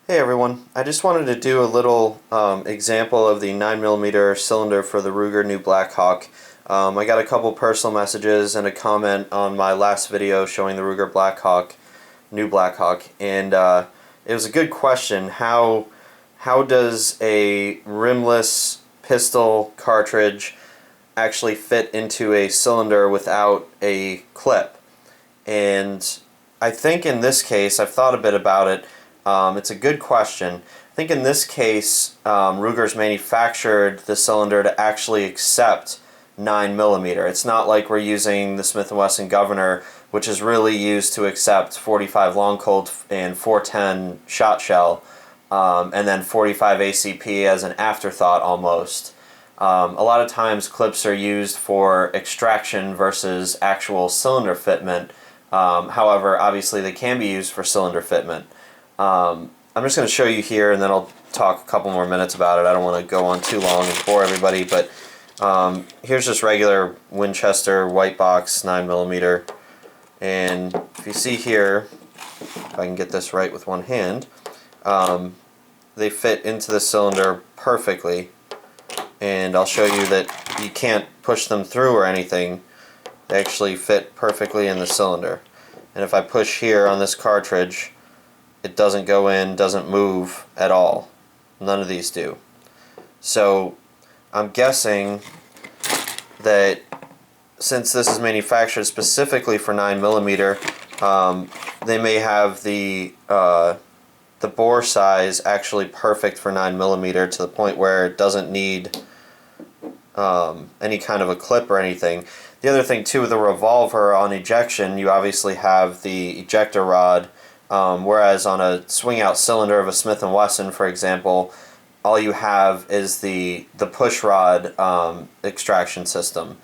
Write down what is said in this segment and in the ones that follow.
Hey everyone, I just wanted to do a little example of the 9mm cylinder for the Ruger new Blackhawk. I got a couple personal messages and a comment on my last video showing the Ruger new Blackhawk, and it was a good question. How does a rimless pistol cartridge actually fit into a cylinder without a clip? And I think in this case, I've thought a bit about it. It's a good question. I think in this case, Ruger's manufactured the cylinder to actually accept 9mm. It's not like we're using the Smith & Wesson Governor, which is really used to accept 45 long Colt and 410 shot shell, and then 45 ACP as an afterthought almost. A lot of times clips are used for extraction versus actual cylinder fitment. However, obviously they can be used for cylinder fitment. I'm just going to show you here, and then I'll talk a couple more minutes about it. I don't want to go on too long and bore everybody, but here's just regular Winchester white box 9mm, and if you see here, if I can get this right with one hand, they fit into the cylinder perfectly, and I'll show you that you can't push them through or anything. They actually fit perfectly in the cylinder, and if I push here on this cartridge, it doesn't go in, doesn't move at all. None of these do. So I'm guessing that since this is manufactured specifically for 9mm, they may have the bore size actually perfect for 9mm to the point where it doesn't need any kind of a clip or anything. The other thing too, with the revolver on ejection, you obviously have the ejector rod. Whereas on a swing-out cylinder of a Smith & Wesson, for example, all you have is the push rod extraction system.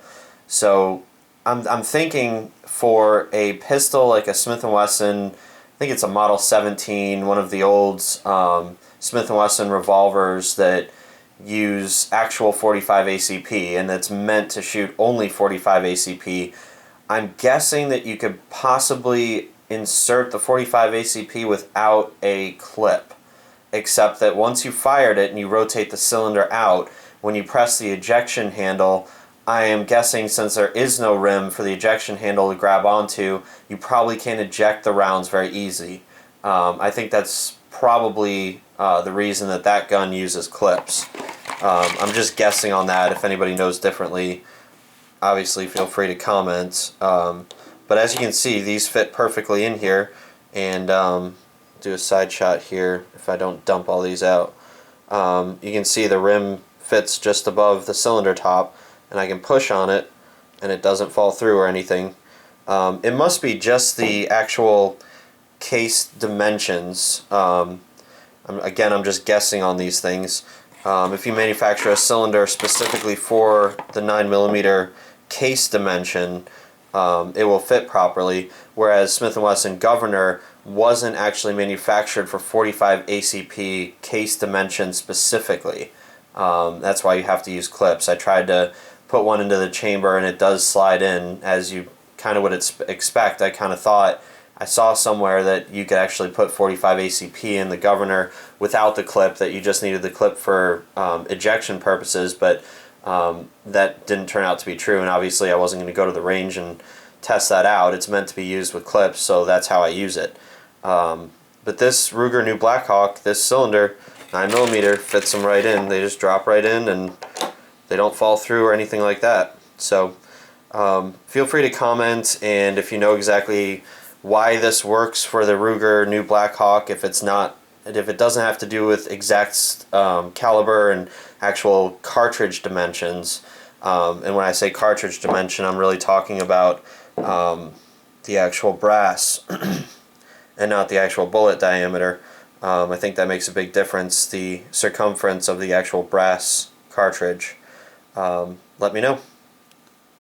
So I'm thinking for a pistol like a Smith & Wesson, I think it's a Model 17, one of the old Smith & Wesson revolvers that use actual 45 ACP, and it's meant to shoot only 45 ACP. I'm guessing that you could possibly insert the 45 ACP without a clip, except that once you fired it and you rotate the cylinder out, when you press the ejection handle, I am guessing since there is no rim for the ejection handle to grab onto, you probably can't eject the rounds very easy. I think that's probably the reason that gun uses clips. I'm just guessing on that. If anybody knows differently, obviously feel free to comment. But as you can see, these fit perfectly in here, and do a side shot here if I don't dump all these out. You can see the rim fits just above the cylinder top, and I can push on it and it doesn't fall through or anything. It must be just the actual case dimensions. Again, I'm just guessing on these things. If you manufacture a cylinder specifically for the 9mm case dimension, it will fit properly, whereas Smith & Wesson Governor wasn't actually manufactured for 45 ACP case dimension specifically. That's why you have to use clips. I tried to put one into the chamber and it does slide in as you kind of would expect. I kind of thought I saw somewhere that you could actually put 45 ACP in the Governor without the clip, that you just needed the clip for ejection purposes, but that didn't turn out to be true, and obviously I wasn't going to go to the range and test that out. It's meant to be used with clips, so that's how I use it. But this Ruger new Blackhawk, this cylinder, 9mm, fits them right in. They just drop right in and they don't fall through or anything like that. So feel free to comment, and if you know exactly why this works for the Ruger new Blackhawk, if it doesn't have to do with exact caliber and actual cartridge dimensions, and when I say cartridge dimension, I'm really talking about the actual brass and not the actual bullet diameter. I think that makes a big difference, the circumference of the actual brass cartridge. Let me know.